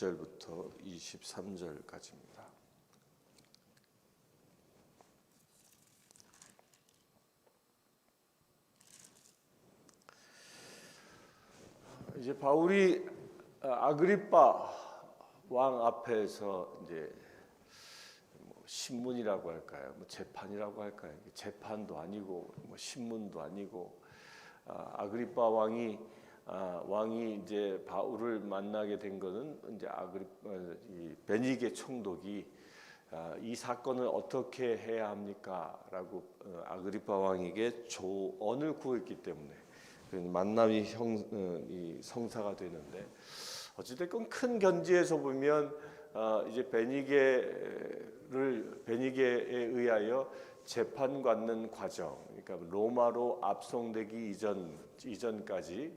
1절부터 23절까지입니다. 이제 바울이 아그리빠 왕 앞에서 이제 신문이라고 할까요? 재판이라고 할까요? 재판도 아니고 신문도 아니고 아그리빠 왕이 이제 바울을 만나게 된 것은 이제 베니게 총독이 이 사건을 어떻게 해야 합니까?라고 아그리빠 왕에게 조언을 구했기 때문에 만남이 성사가 되는데, 어찌됐건 큰 견지에서 보면 이제 베니게에 의하여 재판받는 과정, 그러니까 로마로 압송되기 전까지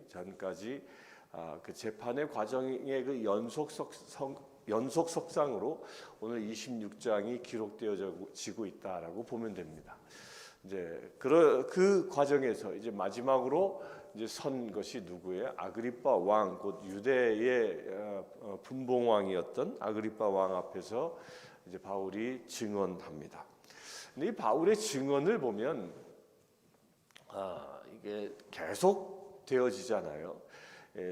그 재판의 과정의 그 연속석상으로 오늘 26장이 기록되어지고 있다라고 보면 됩니다. 이제 그 과정에서 이제 마지막으로 이제 선 것이 누구예요? 아그리빠 왕, 곧 유대의 분봉왕이었던 아그리빠 왕 앞에서 이제 바울이 증언합니다. 근데 이 바울의 증언을 보면 이게 계속 되어지잖아요.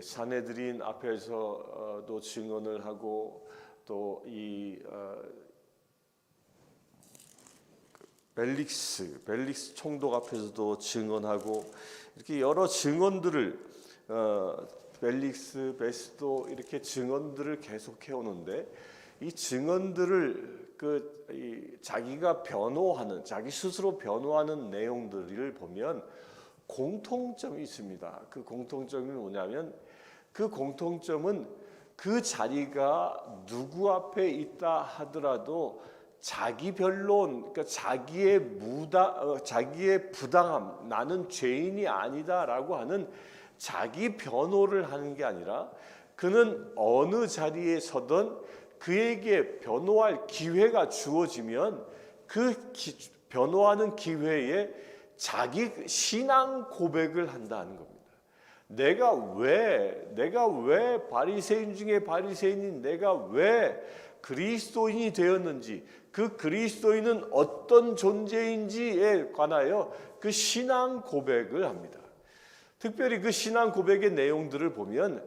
산헤드린 앞에서도 증언을 하고, 또 이 벨릭스 총독 앞에서도 증언하고, 이렇게 여러 증언들을 벨릭스, 베스도 이렇게 증언들을 계속해 오는데, 이 증언들을 자기가 변호하는, 자기 스스로 변호하는 내용들을 보면 공통점이 있습니다. 그 공통점이 뭐냐면, 그 공통점은 그 자리가 누구 앞에 있다 하더라도 자기 변론, 그러니까 자기의 부당함, 나는 죄인이 아니다라고 하는 자기 변호를 하는 게 아니라, 그는 어느 자리에 서든 그에게 변호할 기회가 주어지면 그 변호하는 기회에 자기 신앙 고백을 한다는 겁니다. 내가 왜 바리새인 중에 바리새인인 내가 왜 그리스도인이 되었는지, 그 그리스도인은 어떤 존재인지에 관하여 그 신앙 고백을 합니다. 특별히 그 신앙 고백의 내용들을 보면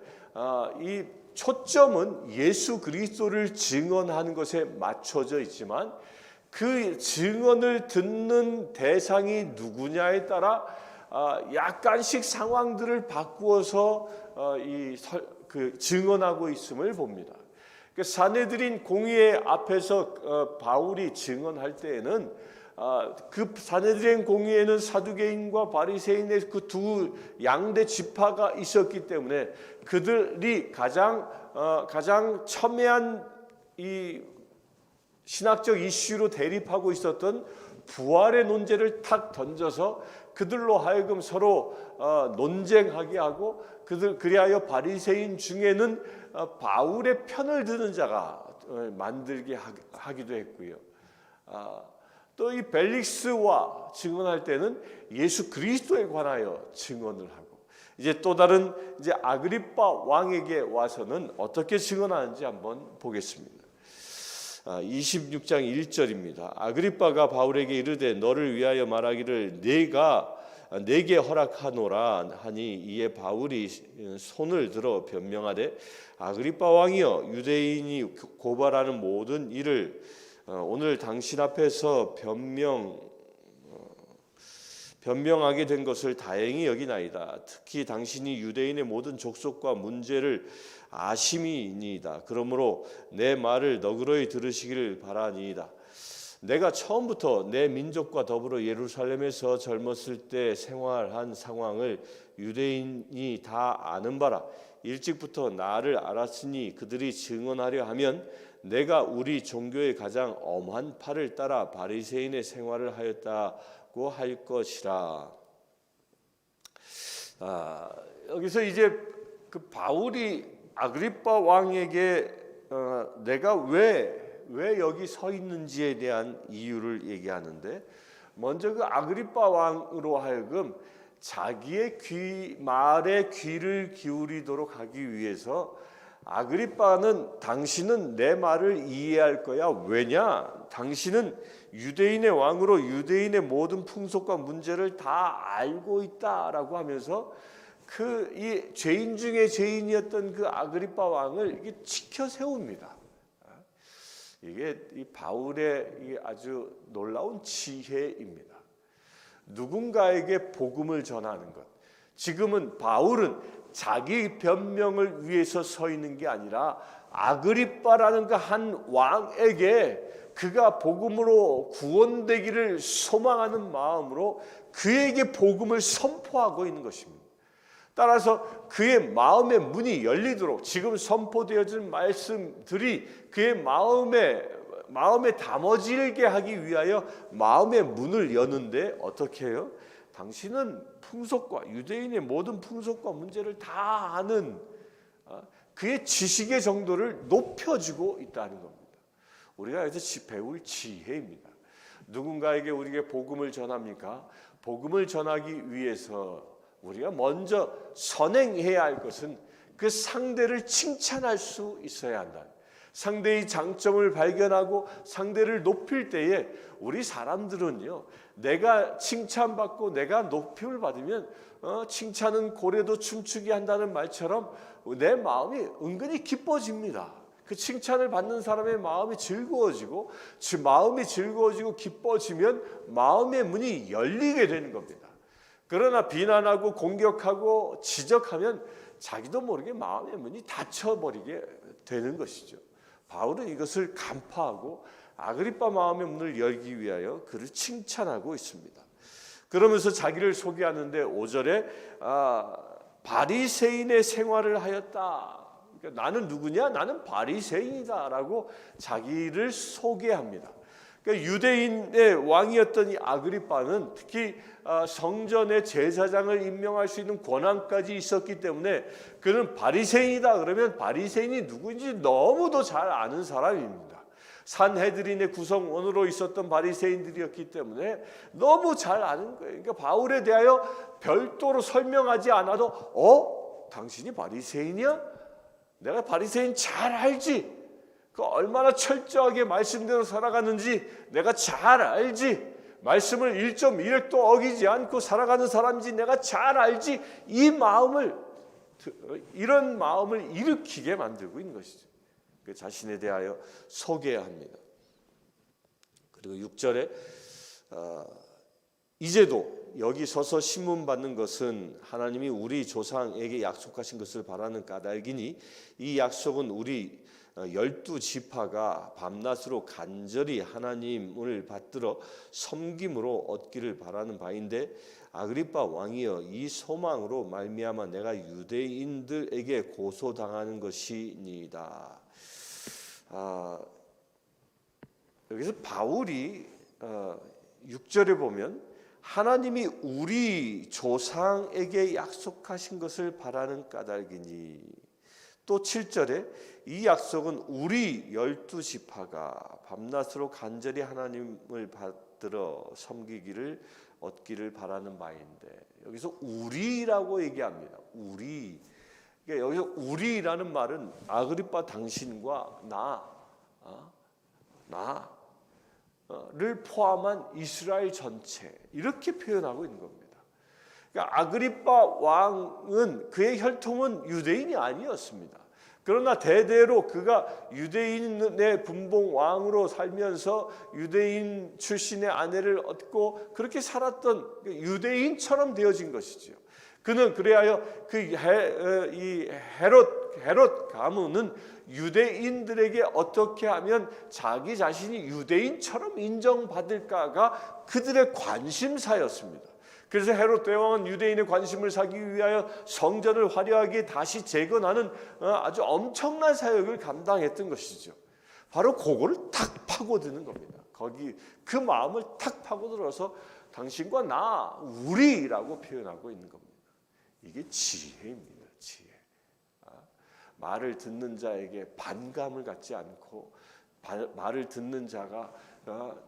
이 초점은 예수 그리스도를 증언하는 것에 맞춰져 있지만, 그 증언을 듣는 대상이 누구냐에 따라 약간씩 상황들을 바꾸어서 증언하고 있음을 봅니다. 산헤드린 공의회 앞에서 바울이 증언할 때에는 그 산헤드린 공의회는 사두개인과 바리새인의 그 두 양대 지파가 있었기 때문에 그들이 가장 첨예한 이 신학적 이슈로 대립하고 있었던 부활의 논제를 탁 던져서 그들로 하여금 서로 논쟁하게 하고, 그리하여 바리새인 중에는 바울의 편을 드는 자가 만들게 하기도 했고요. 또 이 벨릭스와 증언할 때는 예수 그리스도에 관하여 증언을 하고, 이제 또 다른 이제 아그리빠 왕에게 와서는 어떻게 증언하는지 한번 보겠습니다. 26장 1절입니다. 아그리빠가 바울에게 이르되 너를 위하여 말하기를 내가 내게 허락하노라 하니, 이에 바울이 손을 들어 변명하되 아그리빠 왕이여, 유대인이 고발하는 모든 일을 오늘 당신 앞에서 변명하게 된 것을 다행히 여기나이다. 특히 당신이 유대인의 모든 족속과 문제를 아심이니이다. 그러므로 내 말을 너그러이 들으시기를 바라니이다. 내가 처음부터 내 민족과 더불어 예루살렘에서 젊었을 때 생활한 상황을 유대인이 다 아는 바라. 일찍부터 나를 알았으니 그들이 증언하려 하면 내가 우리 종교의 가장 엄한 팔을 따라 바리새인의 생활을 하였다고 할 것이라. 여기서 이제 그 바울이 아그리빠 왕에게 내가 왜 여기 서 있는지에 대한 이유를 얘기하는데, 먼저 그 아그리빠 왕으로 하여금 자기의 말에 귀를 기울이도록 하기 위해서 아그리빠는 당신은 내 말을 이해할 거야. 왜냐? 당신은 유대인의 왕으로 유대인의 모든 풍속과 문제를 다 알고 있다라고 하면서 이 죄인 중에 죄인이었던 그 아그리빠 왕을 이게 지켜 세웁니다. 이게 이 바울의 이 아주 놀라운 지혜입니다. 누군가에게 복음을 전하는 것. 지금은 바울은 자기 변명을 위해서 서 있는 게 아니라 아그리빠라는 그 한 왕에게 그가 복음으로 구원되기를 소망하는 마음으로 그에게 복음을 선포하고 있는 것입니다. 따라서 그의 마음의 문이 열리도록 지금 선포되어진 말씀들이 그의 마음에 담아지게 하기 위하여 마음의 문을 여는데 어떻게 해요? 당신은 풍속과 유대인의 모든 풍속과 문제를 다 아는 그의 지식의 정도를 높여주고 있다는 겁니다. 우리가 여기서 배울 지혜입니다. 누군가에게 우리에게 복음을 전합니까? 복음을 전하기 위해서 우리가 먼저 선행해야 할 것은 그 상대를 칭찬할 수 있어야 한다. 상대의 장점을 발견하고 상대를 높일 때에 우리 사람들은요, 내가 칭찬받고 내가 높임을 받으면 칭찬은 고래도 춤추게 한다는 말처럼 내 마음이 은근히 기뻐집니다. 그 칭찬을 받는 사람의 마음이 즐거워지고 기뻐지면 마음의 문이 열리게 되는 겁니다. 그러나 비난하고 공격하고 지적하면 자기도 모르게 마음의 문이 닫혀버리게 되는 것이죠. 바울은 이것을 간파하고 아그리빠 마음의 문을 열기 위하여 그를 칭찬하고 있습니다. 그러면서 자기를 소개하는데 5절에 바리새인의 생활을 하였다. 그러니까 나는 누구냐? 나는 바리새인이다라고 자기를 소개합니다. 그러니까 유대인의 왕이었던 이 아그리빠는 특히 성전의 제사장을 임명할 수 있는 권한까지 있었기 때문에 그는 바리새인이다 그러면 바리새인이 누구인지 너무도 잘 아는 사람입니다. 산헤드린의 구성원으로 있었던 바리새인들이었기 때문에 너무 잘 아는 거예요. 그러니까 바울에 대하여 별도로 설명하지 않아도 당신이 바리새인이야? 내가 바리새인 잘 알지? 그 얼마나 철저하게 말씀대로 살아가는지 내가 잘 알지. 말씀을 1.1획도 어기지 않고 살아가는 사람인지 내가 잘 알지. 이런 마음을 일으키게 만들고 있는 것이죠. 그 자신에 대하여 소개합니다. 그리고 6절에 이제도 여기 서서 신문 받는 것은 하나님이 우리 조상에게 약속하신 것을 바라는 까닭이니 이 약속은 우리 12지파가 밤낮으로 간절히 하나님을 받들어 섬김으로 얻기를 바라는 바인데 아그리빠 왕이여 이 소망으로 말미암아 내가 유대인들에게 고소당하는 것이니이다. 여기서 바울이 6절에 보면 하나님이 우리 조상에게 약속하신 것을 바라는 까닭이니 또 7절에 이 약속은 우리 12지파가 밤낮으로 간절히 하나님을 받들어 섬기기를 얻기를 바라는 바인데 여기서 우리라고 얘기합니다. 우리. 그러니까 여기서 우리라는 말은 아그리빠 당신과 나를 포함한 이스라엘 전체 이렇게 표현하고 있는 겁니다. 그러니까 아그리빠 왕은 그의 혈통은 유대인이 아니었습니다. 그러나 대대로 그가 유대인의 분봉 왕으로 살면서 유대인 출신의 아내를 얻고 그렇게 살았던 유대인처럼 되어진 것이죠. 그는 그래야 이 헤롯 가문은 유대인들에게 어떻게 하면 자기 자신이 유대인처럼 인정받을까가 그들의 관심사였습니다. 그래서 헤롯 대왕은 유대인의 관심을 사기 위하여 성전을 화려하게 다시 재건하는 아주 엄청난 사역을 감당했던 것이죠. 바로 그거를 탁 파고드는 겁니다. 거기 그 마음을 탁 파고들어서 당신과 나, 우리라고 표현하고 있는 겁니다. 이게 지혜입니다. 지혜. 말을 듣는 자에게 반감을 갖지 않고 말을 듣는 자가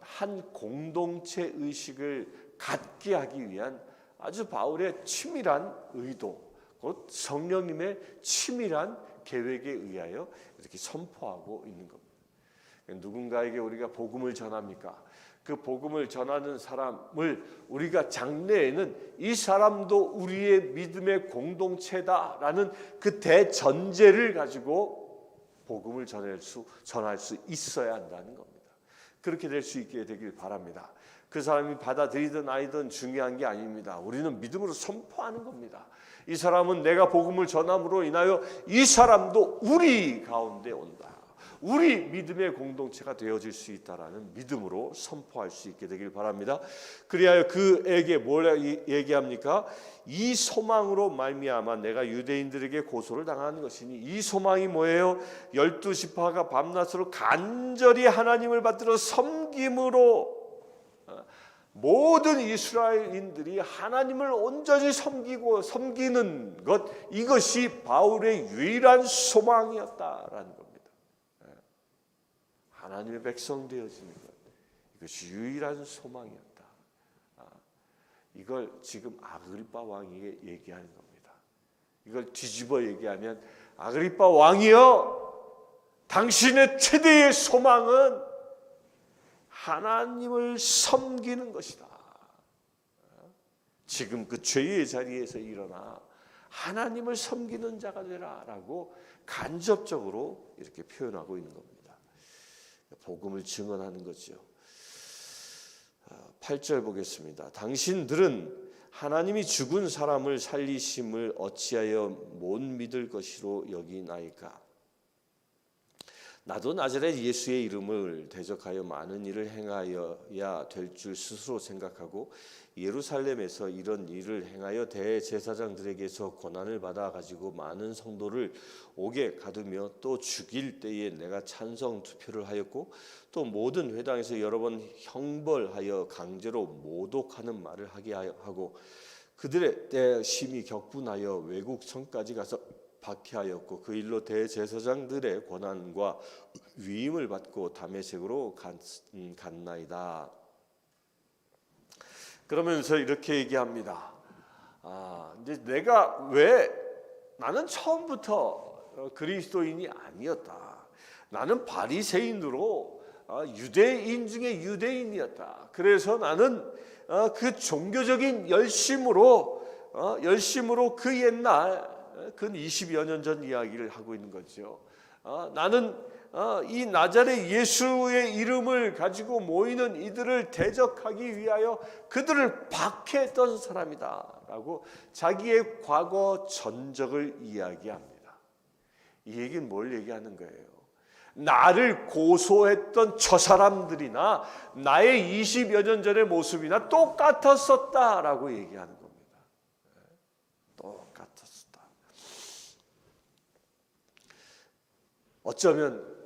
한 공동체 의식을 갖게 하기 위한 아주 바울의 치밀한 의도, 곧 성령님의 치밀한 계획에 의하여 이렇게 선포하고 있는 겁니다. 누군가에게 우리가 복음을 전합니까? 그 복음을 전하는 사람을 우리가 장래에는 이 사람도 우리의 믿음의 공동체다라는 그 대전제를 가지고 복음을 전할 수 있어야 한다는 겁니다. 그렇게 될 수 있게 되길 바랍니다. 그 사람이 받아들이든 아니든 중요한 게 아닙니다. 우리는 믿음으로 선포하는 겁니다. 이 사람은 내가 복음을 전함으로 인하여 이 사람도 우리 가운데 온다. 우리 믿음의 공동체가 되어질 수 있다라는 믿음으로 선포할 수 있게 되길 바랍니다. 그리하여 그에게 뭘 얘기합니까? 이 소망으로 말미암아 내가 유대인들에게 고소를 당하는 것이니, 이 소망이 뭐예요? 12지파가 밤낮으로 간절히 하나님을 받들어 섬김으로 모든 이스라엘인들이 하나님을 온전히 섬기는 것, 이것이 바울의 유일한 소망이었다라는 겁니다. 하나님의 백성 되어지는 것, 이것이 유일한 소망이었다. 이걸 지금 아그리빠 왕이 얘기하는 겁니다. 이걸 뒤집어 얘기하면, 아그리빠 왕이여, 당신의 최대의 소망은 하나님을 섬기는 것이다. 지금 그 죄의 자리에서 일어나 하나님을 섬기는 자가 되라라고 간접적으로 이렇게 표현하고 있는 겁니다. 복음을 증언하는 거죠. 8절 보겠습니다. 당신들은 하나님이 죽은 사람을 살리심을 어찌하여 못 믿을 것이로 여기나이까? 나도 나자렛 예수의 이름을 대적하여 많은 일을 행하여야 될 줄 스스로 생각하고 예루살렘에서 이런 일을 행하여 대제사장들에게서 고난을 받아 가지고 많은 성도를 옥에 가두며 또 죽일 때에 내가 찬성 투표를 하였고 또 모든 회당에서 여러 번 형벌하여 강제로 모독하는 말을 하게 하고 그들의 때 심히 격분하여 외국 성까지 가서 박해하였고 그 일로 대제사장들의 권한과 위임을 받고 다메섹으로 갔나이다. 그러면서 이렇게 얘기합니다. 이제 내가 왜 나는 처음부터 그리스도인이 아니었다. 나는 바리새인으로 유대인 중에 유대인이었다. 그래서 나는 그 종교적인 열심으로 그 옛날 근 20여 년 전 이야기를 하고 있는 거죠. 나는 이 나자렛 예수의 이름을 가지고 모이는 이들을 대적하기 위하여 그들을 박해했던 사람이다 라고 자기의 과거 전적을 이야기합니다. 이 얘기는 뭘 얘기하는 거예요? 나를 고소했던 저 사람들이나 나의 20여 년 전의 모습이나 똑같았었다라고 얘기하는 겁니다. 똑같았었다. 어쩌면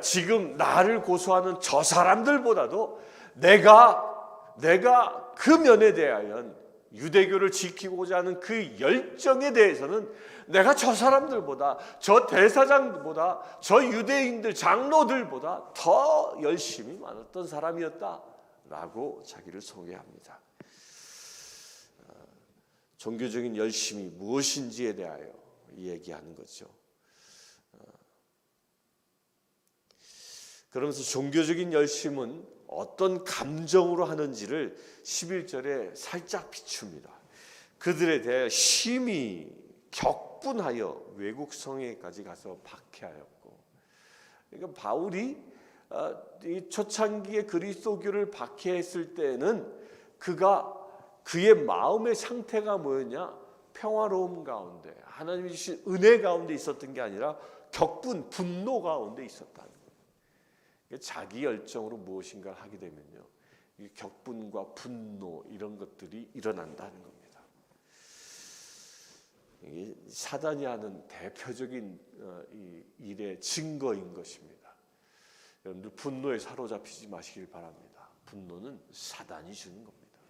지금 나를 고소하는 저 사람들보다도 내가 그 면에 대하여 유대교를 지키고자 하는 그 열정에 대해서는 내가 저 사람들보다, 저 대사장보다, 저 유대인들 장로들보다 더 열심히 많았던 사람이었다라고 자기를 소개합니다. 종교적인 열심이 무엇인지에 대하여 얘기하는 거죠. 그러면서 종교적인 열심은 어떤 감정으로 하는지를 11절에 살짝 비춥니다. 그들에 대해 심히 격분하여 외국 성에까지 가서 박해하였고, 그러니까 바울이 이 초창기에 그리스도교를 박해했을 때는 그의 마음의 상태가 뭐였냐? 평화로움 가운데, 하나님이 주신 은혜 가운데 있었던 게 아니라 격분, 분노 가운데 있었다는 거예요. 자기 열정으로 무엇인가를 하게 되면요, 이 격분과 분노 이런 것들이 일어난다는 겁니다. 이게 사단이 하는 대표적인 이 일의 증거인 것입니다. 여러분들 분노에 사로잡히지 마시길 바랍니다. 분노는 사단이 주는 겁니다.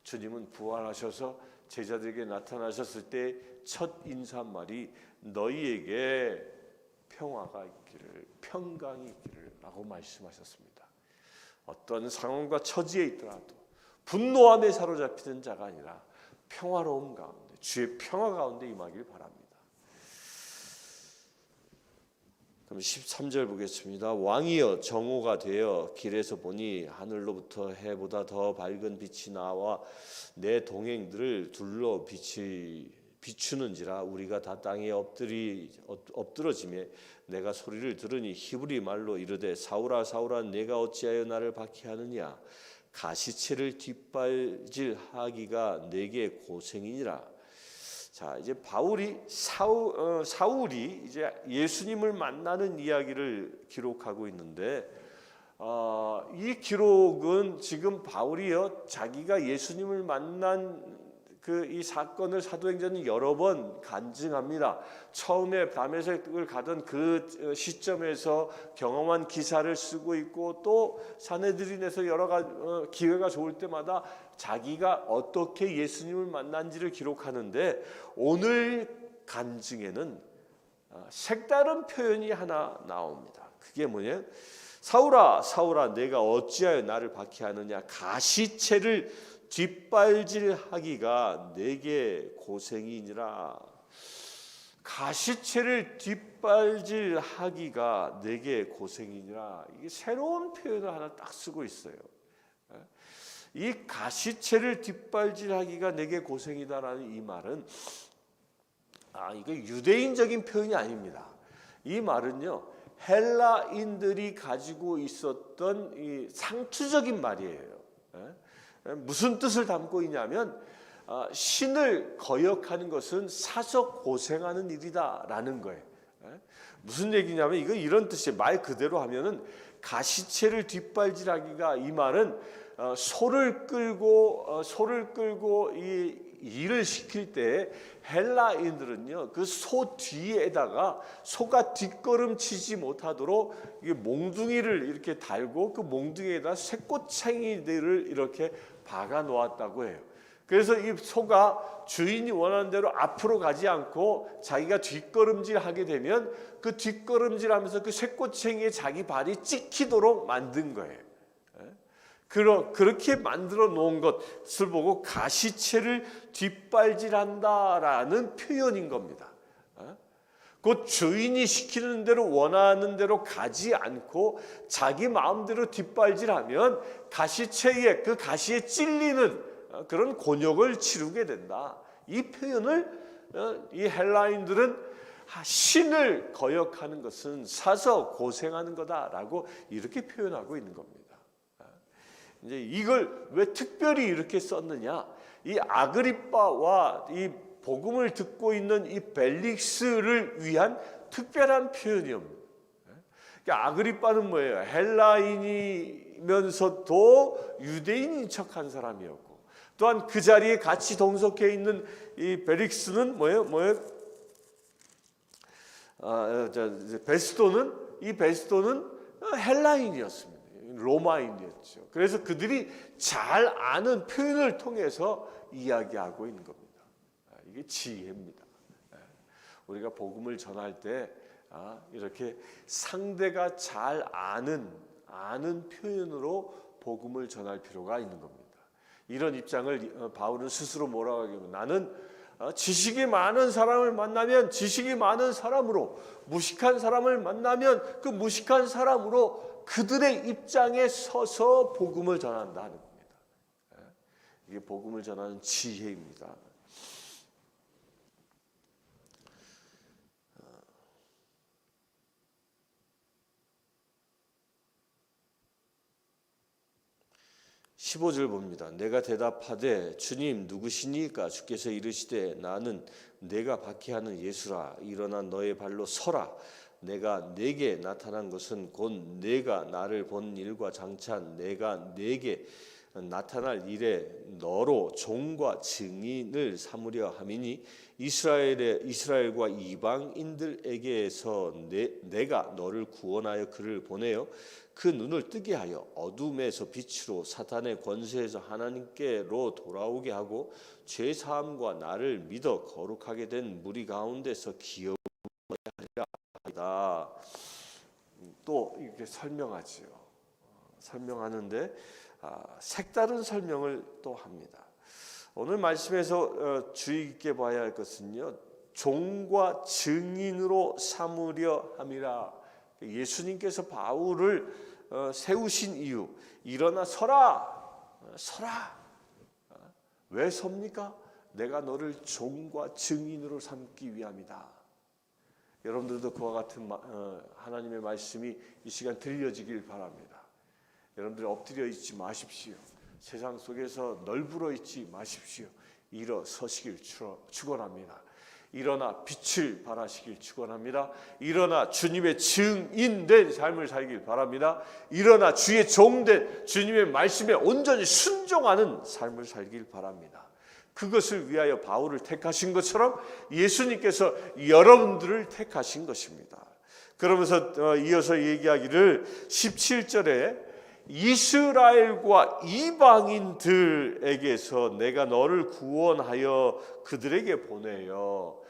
주님은 부활하셔서 제자들에게 나타나셨을 때 첫 인사말이 너희에게 평화가 있기를, 평강이 있기를 라고 말씀하셨습니다. 어떤 상황과 처지에 있더라도 분노함에 사로잡히는 자가 아니라 평화로움 가운데, 주의 평화 가운데 임하길 바랍니다. 그럼 13절 보겠습니다. 왕이여 정오가 되어 길에서 보니 하늘로부터 해보다 더 밝은 빛이 나와 내 동행들을 둘러 비추는지라. 우리가 다 땅에 엎드러지매 내가 소리를 들으니 히브리 말로 이르되 사울아 사울아 내가 어찌하여 나를 박해하느냐. 가시체를 뒷발질하기가 내게 고생이니라. 자, 이제 사울이 이제 예수님을 만나는 이야기를 기록하고 있는데, 이 기록은 지금 바울이요 자기가 예수님을 만난 이 사건을 사도행전은 여러 번 간증합니다. 처음에 다메섹을 가던 그 시점에서 경험한 기사를 쓰고 있고, 또 산헤드린에서 여러 가지 기회가 좋을 때마다 자기가 어떻게 예수님을 만난지를 기록하는데, 오늘 간증에는 색다른 표현이 하나 나옵니다. 그게 뭐냐? 사울아 사울아 내가 어찌하여 나를 박해하느냐. 가시체를 뒷발질하기가 내게 고생이니라. 가시체를 뒷발질하기가 내게 고생이니라. 이게 새로운 표현을 하나 딱 쓰고 있어요. 이 가시체를 뒷발질하기가 내게 고생이다라는 이 말은 이거 유대인적인 표현이 아닙니다. 이 말은요 헬라인들이 가지고 있었던 이 상투적인 말이에요. 무슨 뜻을 담고 있냐면 신을 거역하는 것은 사서 고생하는 일이다라는 거예요. 무슨 얘기냐면 이거 이런 뜻이에요. 말 그대로 하면은 가시체를 뒷발질하기가, 이 말은 소를 끌고 이 일을 시킬 때 헬라인들은요 그 소 뒤에다가 소가 뒷걸음치지 못하도록 이게 몽둥이를 이렇게 달고 그 몽둥이에다 쇠꼬챙이들을 이렇게 박아 놓았다고 해요. 그래서 이 소가 주인이 원하는 대로 앞으로 가지 않고 자기가 뒷걸음질하게 되면 그 뒷걸음질하면서 그 쇠꼬챙이에 자기 발이 찍히도록 만든 거예요. 그렇게 만들어 놓은 것을 보고 가시체를 뒷발질한다라는 표현인 겁니다. 그 주인이 시키는 대로 원하는 대로 가지 않고 자기 마음대로 뒷발질하면 가시체에 그 가시에 찔리는 그런 곤욕을 치르게 된다. 이 표현을 이 헬라인들은 신을 거역하는 것은 사서 고생하는 거다라고 이렇게 표현하고 있는 겁니다. 이제 이걸 왜 특별히 이렇게 썼느냐? 이 아그리빠와 이 복음을 듣고 있는 이 벨릭스를 위한 특별한 표현이옵니다. 그러니까 아그리빠는 뭐예요? 헬라인이면서도 유대인인 척한 사람이었고, 또한 그 자리에 같이 동석해 있는 이 벨릭스는 뭐예요? 베스도는 헬라인이었습니다. 로마인이었죠. 그래서 그들이 잘 아는 표현을 통해서 이야기하고 있는 겁니다. 이게 지혜입니다. 우리가 복음을 전할 때 이렇게 상대가 잘 아는 표현으로 복음을 전할 필요가 있는 겁니다. 이런 입장을 바울은 스스로 뭐라고 하냐면, 나는 지식이 많은 사람을 만나면 지식이 많은 사람으로, 무식한 사람을 만나면 그 무식한 사람으로 그들의 입장에 서서 복음을 전한다는 겁니다. 이게 복음을 전하는 지혜입니다. 15절 봅니다. 내가 대답하되 주님 누구시니까? 주께서 이르시되 나는 내가 박해하는 예수라. 일어나 너의 발로 서라. 내가 네게 나타난 것은 곧 네가 나를 본 일과 장차 내가 네게 나타날 일에 너로 종과 증인을 삼으려 함이니 이스라엘과 이방인들에게서 내가 너를 구원하여 그를 보내어 그 눈을 뜨게 하여 어둠에서 빛으로 사탄의 권세에서 하나님께로 돌아오게 하고 죄 사함과 나를 믿어 거룩하게 된 무리 가운데서 기업하리라. 또 이렇게 설명하지요. 설명하는데 색다른 설명을 또 합니다. 오늘 말씀에서 주의 깊게 봐야 할 것은요, 종과 증인으로 삼으려 함이라. 예수님께서 바울을 세우신 이유, 일어나 서라. 왜 섭니까? 내가 너를 종과 증인으로 삼기 위함이다. 여러분들도 그와 같은 하나님의 말씀이 이 시간 들려지길 바랍니다. 여러분들 엎드려 있지 마십시오. 세상 속에서 널브러 있지 마십시오. 일어서시길 축원합니다. 일어나 빛을 발하시길 축원합니다. 일어나 주님의 증인된 삶을 살길 바랍니다. 일어나 주의 종된 주님의 말씀에 온전히 순종하는 삶을 살길 바랍니다. 그것을 위하여 바울을 택하신 것처럼 예수님께서 여러분들을 택하신 것입니다. 그러면서 이어서 얘기하기를 17절에 이스라엘과 이방인들에게서 내가 너를 구원하여 그들에게 보내요.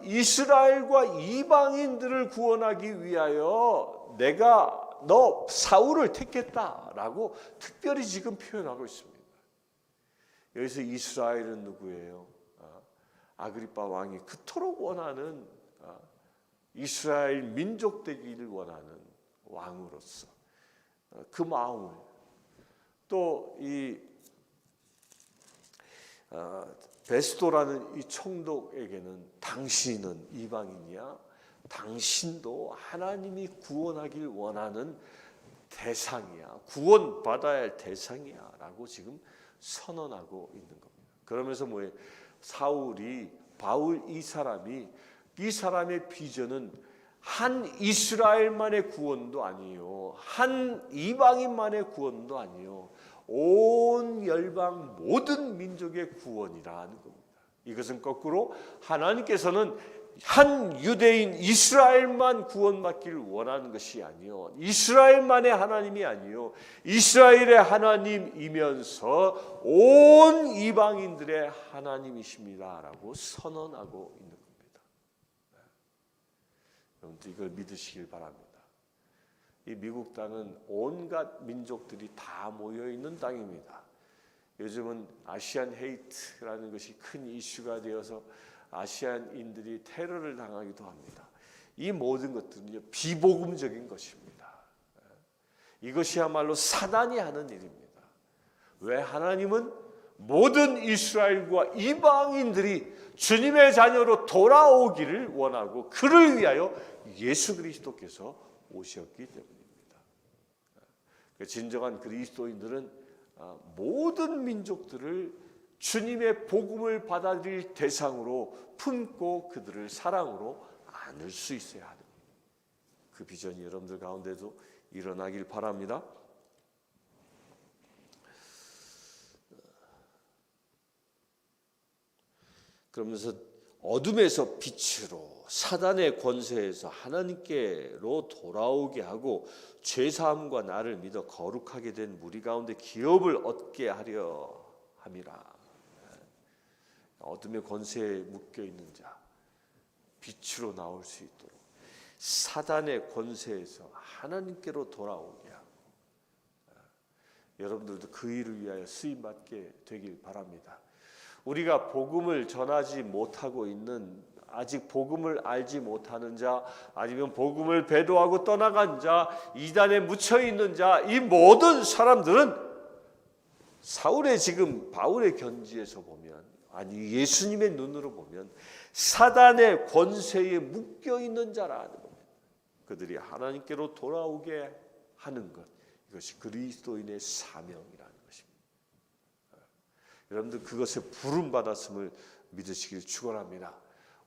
이스라엘과 이방인들을 구원하기 위하여 내가 너 사울을 택했다라고 특별히 지금 표현하고 있습니다. 여기서 이스라엘은 누구예요? 아그리빠 왕이 그토록 원하는 이스라엘 민족 되기를 원하는 왕으로서 그 마음을 또 이 베스도라는 이 총독에게는 당신은 이방인이야. 당신도 하나님이 구원하길 원하는 대상이야. 구원받아야 할 대상이야 라고 지금 선언하고 있는 겁니다. 그러면서 뭐예요? 바울 이 사람의 비전은 한 이스라엘만의 구원도 아니요, 한 이방인만의 구원도 아니요, 온 열방 모든 민족의 구원이라는 겁니다. 이것은 거꾸로 하나님께서는 한 유대인 이스라엘만 구원받기를 원하는 것이 아니요, 이스라엘만의 하나님이 아니요, 이스라엘의 하나님이면서 온 이방인들의 하나님이십니다라고 선언하고 있는 겁니다. 여러분들 이걸 믿으시길 바랍니다. 이 미국 땅은 온갖 민족들이 다 모여 있는 땅입니다. 요즘은 아시안 헤이트라는 것이 큰 이슈가 되어서 아시안인들이 테러를 당하기도 합니다. 이 모든 것들은 비복음적인 것입니다. 이것이야말로 사단이 하는 일입니다. 왜? 하나님은 모든 이스라엘과 이방인들이 주님의 자녀로 돌아오기를 원하고 그를 위하여 예수 그리스도께서 오셨기 때문입니다. 진정한 그리스도인들은 모든 민족들을 주님의 복음을 받아들일 대상으로 품고 그들을 사랑으로 안을 수 있어야 하는 그 비전이 여러분들 가운데도 일어나길 바랍니다. 그러면서 어둠에서 빛으로 사단의 권세에서 하나님께로 돌아오게 하고 죄사함과 나를 믿어 거룩하게 된 무리 가운데 기업을 얻게 하려 함이라. 어둠의 권세에 묶여있는 자 빛으로 나올 수 있도록 사단의 권세에서 하나님께로 돌아오게 하고 여러분들도 그 일을 위하여 쓰임받게 되길 바랍니다. 우리가 복음을 전하지 못하고 있는, 아직 복음을 알지 못하는 자, 아니면 복음을 배도하고 떠나간 자, 이단에 묻혀있는 자, 이 모든 사람들은 사울의 지금 바울의 견지에서 보면, 아니 예수님의 눈으로 보면 사단의 권세에 묶여있는 자라는 겁니다. 그들이 하나님께로 돌아오게 하는 것, 이것이 그리스도인의 사명이라는 것입니다. 여러분들 그것에 부름받았음을 믿으시길 축원합니다.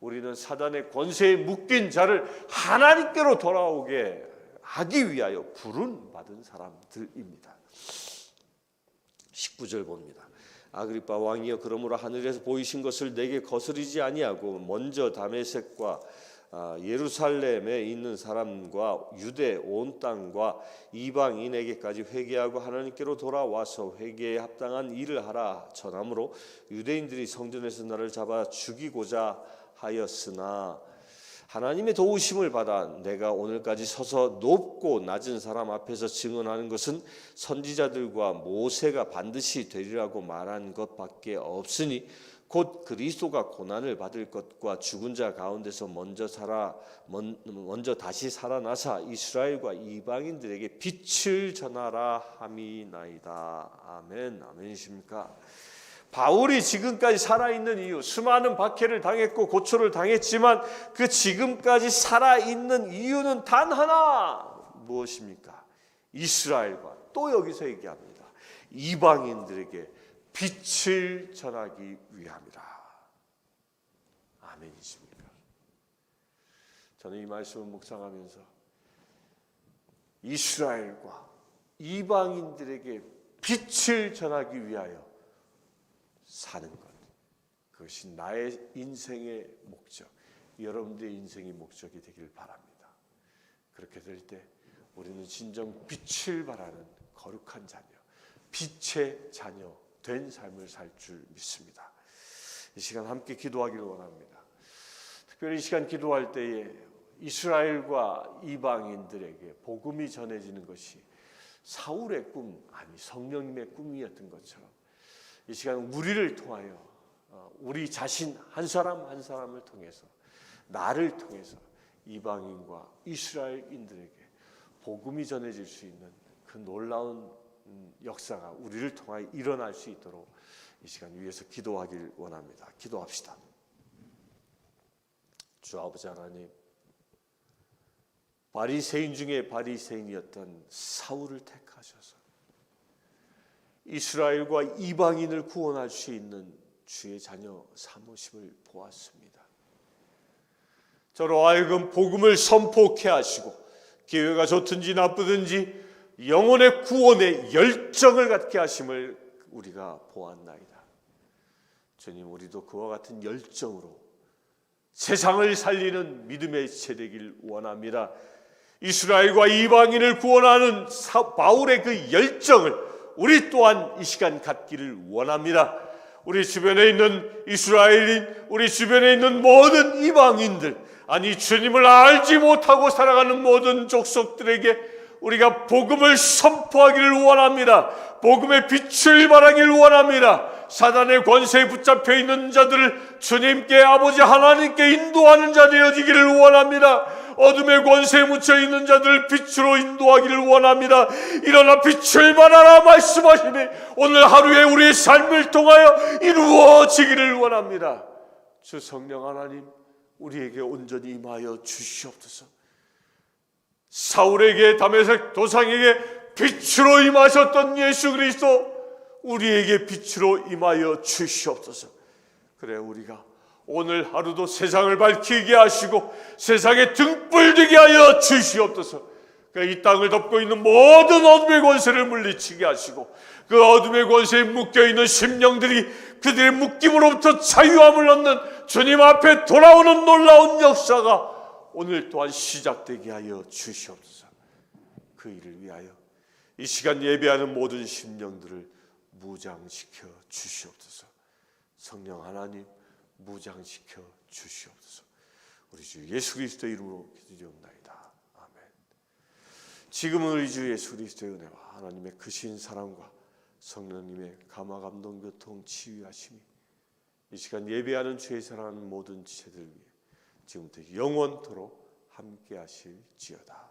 우리는 사단의 권세에 묶인 자를 하나님께로 돌아오게 하기 위하여 부름받은 사람들입니다. 19절 봅니다. 아그리빠 왕이여, 그러므로 하늘에서 보이신 것을 내게 거스르지 아니하고 먼저 다메섹과 예루살렘에 있는 사람과 유대 온 땅과 이방인에게까지 회개하고 하나님께로 돌아와서 회개에 합당한 일을 하라 전함으로 유대인들이 성전에서 나를 잡아 죽이고자 하였으나 하나님의 도우심을 받아 내가 오늘까지 서서 높고 낮은 사람 앞에서 증언하는 것은 선지자들과 모세가 반드시 되리라고 말한 것밖에 없으니 곧 그리스도가 고난을 받을 것과 죽은 자 가운데서 먼저 다시 살아나사 이스라엘과 이방인들에게 빛을 전하라 함이나이다. 아멘. 아멘이십니까? 바울이 지금까지 살아있는 이유, 수많은 박해를 당했고 고초를 당했지만 그 지금까지 살아있는 이유는 단 하나, 무엇입니까? 이스라엘과 또 여기서 얘기합니다. 이방인들에게 빛을 전하기 위함이라. 아멘이십니까? 저는 이 말씀을 묵상하면서 이스라엘과 이방인들에게 빛을 전하기 위하여 사는 것, 그것이 나의 인생의 목적, 여러분들의 인생의 목적이 되길 바랍니다. 그렇게 될 때 우리는 진정 빛을 발하는 거룩한 자녀, 빛의 자녀 된 삶을 살 줄 믿습니다. 이 시간 함께 기도하기를 원합니다. 특별히 이 시간 기도할 때에 이스라엘과 이방인들에게 복음이 전해지는 것이 사울의 꿈, 아니 성령님의 꿈이었던 것처럼 이 시간 우리를 통하여, 우리 자신 한 사람 한 사람을 통해서, 나를 통해서 이방인과 이스라엘인들에게 복음이 전해질 수 있는 그 놀라운 역사가 우리를 통하여 일어날 수 있도록 이 시간 위에서 기도하길 원합니다. 기도합시다. 주 아버지 하나님, 바리새인 중에 바리새인이었던 사울을 택하셔서 이스라엘과 이방인을 구원할 수 있는 주의 자녀 삼으심을 보았습니다. 저로 하여금 복음을 선포케 하시고 기회가 좋든지 나쁘든지 영혼의 구원의 열정을 갖게 하심을 우리가 보았나이다. 주님, 우리도 그와 같은 열정으로 세상을 살리는 믿음의 지체 되길 원합니다. 이스라엘과 이방인을 구원하는 바울의 그 열정을 우리 또한 이 시간 갖기를 원합니다. 우리 주변에 있는 이스라엘인, 우리 주변에 있는 모든 이방인들, 아니 주님을 알지 못하고 살아가는 모든 족속들에게 우리가 복음을 선포하기를 원합니다. 복음의 빛을 발하기를 원합니다. 사단의 권세에 붙잡혀 있는 자들을 주님께, 아버지 하나님께 인도하는 자 되어지기를 원합니다. 어둠의 권세에 묻혀 있는 자들을 빛으로 인도하기를 원합니다. 일어나 빛을 발하라 말씀하시니 오늘 하루에 우리의 삶을 통하여 이루어지기를 원합니다. 주 성령 하나님, 우리에게 온전히 임하여 주시옵소서. 사울에게, 다메섹 도상에게 빛으로 임하셨던 예수 그리스도, 우리에게 빛으로 임하여 주시옵소서. 그래, 우리가 오늘 하루도 세상을 밝히게 하시고 세상에 등불 되게 하여 주시옵소서. 이 땅을 덮고 있는 모든 어둠의 권세를 물리치게 하시고 그 어둠의 권세에 묶여있는 심령들이 그들의 묶임으로부터 자유함을 얻는 주님 앞에 돌아오는 놀라운 역사가 오늘 또한 시작되게 하여 주시옵소서. 그 일을 위하여 이 시간 예배하는 모든 심령들을 무장시켜 주시옵소서. 성령 하나님, 무장시켜 주시옵소서. 우리 주 예수 그리스도의 이름으로 기도드리옵나이다. 아멘. 지금은 우리 주 예수 그리스도의 은혜와 하나님의 크신 사랑과 성령님의 감화 감동 교통 치유하심이 이 시간 예배하는 주의 사랑하는 모든 지체들 위해 지금부터 영원토록 함께 하실지어다.